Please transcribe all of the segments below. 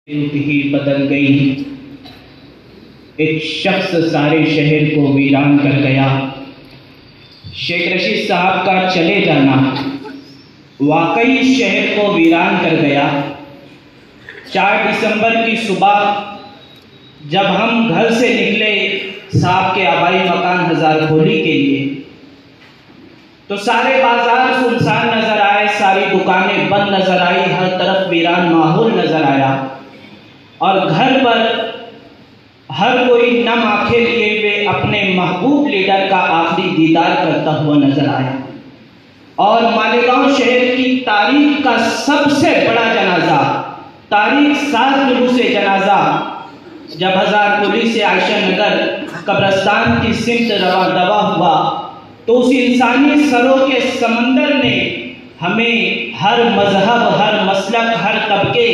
रुत ही बदल गई। एक शख्स सारे शहर को वीरान कर गया। शेख रशीद साहब का चले जाना वाकई शहर को वीरान कर गया। 4 दिसंबर की सुबह जब हम घर से निकले साहब के आबाई मकान हजारखोली के लिए, तो सारे बाजार सुनसान नजर आए, सारी दुकानें बंद नजर आई, हर तरफ वीरान माहौल नजर आया और घर पर हर कोई नम आंखें लिए हुए अपने महबूब लीडर का आखिरी दीदार करता हुआ नजर आया। और मालेगांव शहर की तारीख का सबसे बड़ा जनाजा, तारीख 7 जुलूस जनाजा जब हजारखोली से आयशा नगर कब्रस्तान की सिमत रवा दवा हुआ, तो उस इंसानी सरों के समंदर ने हमें हर मजहब, हर मसलक, हर तबके,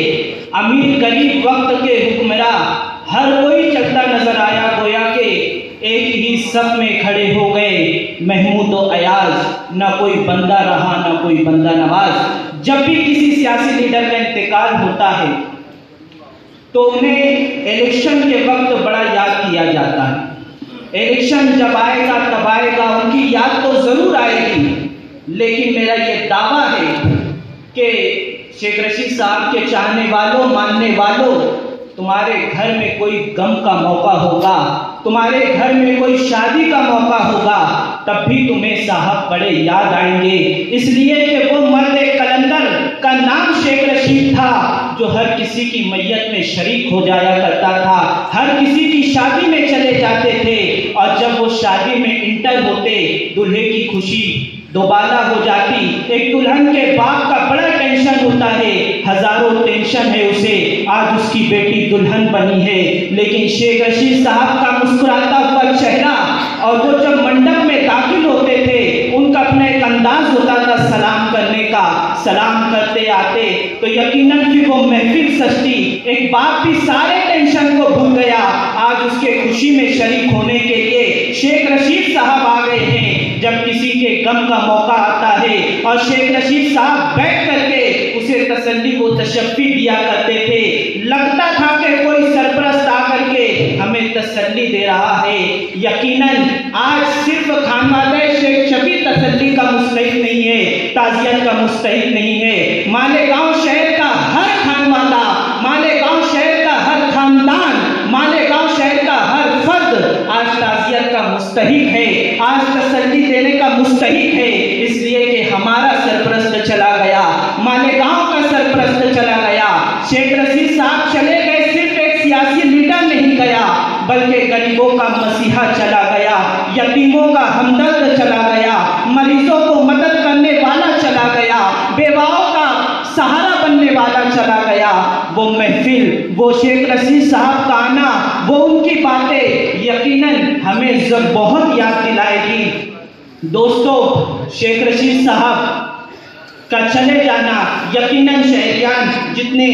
अमीर गरीब, वक्त के हुक्मरां, हर कोई चलता नजर आया। गोया के एक ही सफ में खड़े हो गए महमूद और अयाज, ना कोई बंदा रहा ना कोई बंदा नवाज। जब भी किसी सियासी लीडर का इंतकाल होता है तो उन्हें इलेक्शन के वक्त बड़ा याद किया जाता है। इलेक्शन जब आएगा तब आएगा, उनकी याद तो जरूर आएगी, लेकिन मेरा ये दावा है कि शेख रशीद साहब के चाहने वालों, मानने वालों, तुम्हारे घर में कोई गम का मौका होगा, तुम्हारे घर में कोई शादी का मौका होगा, तब भी तुम्हें साहब बड़े याद आएंगे। इसलिए कि वो मर्द कलंदर का नाम शेख रशीद था जो हर किसी की मैयत में शरीक हो जाया करता था, हर किसी की शादी में चले जाते थे, और जब वो शादी में इंटर होते दूल्हे की खुशी दोबारा हो जाती। एक दुल्हन के बाप का बड़ा टेंशन होता है, हजारों टेंशन है उसे, आज उसकी बेटी दुल्हन बनी है, लेकिन शेख रशीद साहब का मुस्कुराता हुआ चेहरा, और वो जब मंडप में दाखिल होते थे उनका अपना एक अंदाज होता था सलाम करने का। सलाम करते आते तो यकीनन कि वो महफिल सजती। एक बाप भी सारे टेंशन को भूल गया, आज उसके खुशी में शरीक होने के लिए शेख रशीद साहब आ गए हैं। जब किसी के गम का मौका आता है और शेख रशीद साहब बैठ करके उसे तसल्ली व तशफ़ी दिया करते थे, लगता था कि कोई सरपरस्त आकर के हमें तसल्ली दे रहा है। यकीनन आज सिर्फ खानवादा शेख शफी तसल्ली का मुस्तहिक नहीं है, ताज़ियत का मुस्तहिक नहीं है। मालेगांव शहर का हर खानवादा, मालेगांव शहर का हर खानदान, मालेगांव शहर का हर फर्द आज ताज़ियत का मुस्तहिक है, आज तसल्ली देने का मुस्तहिक है। इसलिए कि हमारा सरपरस्त चला गया, मालेगांव का सरपरस्त चला गया। शेख रशीद साहब चले गए, सिर्फ एक सियासी लीडर नहीं गया, बल्कि गरीबों का मसीहा चला गया, यतीमों का हमदर्द चला गया, मरीजों को मदद करने वाला चला गया, बेवाओं का सहारा बनने वाला चला गया। वो महफिल, वो शेख रशीद साहब का आना, वो उनकी बातें यकीनन हमें बहुत याद दिलाएगी। दोस्तों, शेख रशीद साहब का चले जाना यकीनन शहरियान जितने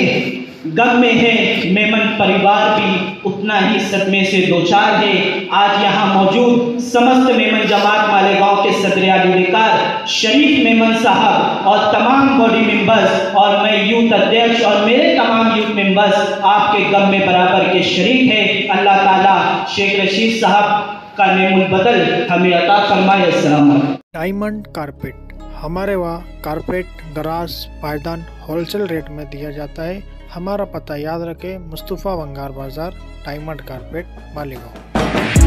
गम में है, मेमन परिवार भी उतना ही सदमे से दोचार है। आज यहाँ मौजूद समस्त मेमन जमात मालेगांव के सदर आली विकार शरीफ मेमन साहब और तमाम बॉडी मेंबर्स और मैं यूथ अध्यक्ष और मेरे तमाम यूथ मेंबर्स आपके गम में बराबर के शरीक हैं। अल्लाह ताला शेख रशीद साहब का नेमुल बदल हमें अता फरमाए। अस्सलाम वालेकुम। डायमंड कारपेट, हमारे वहाँ कारपेट, दराज, पायदान होलसेल रेट में दिया जाता है। हमारा पता याद रखें, मुस्तफ़ा वंगार बाजार, डायमंड कारपेट, मालेगांव।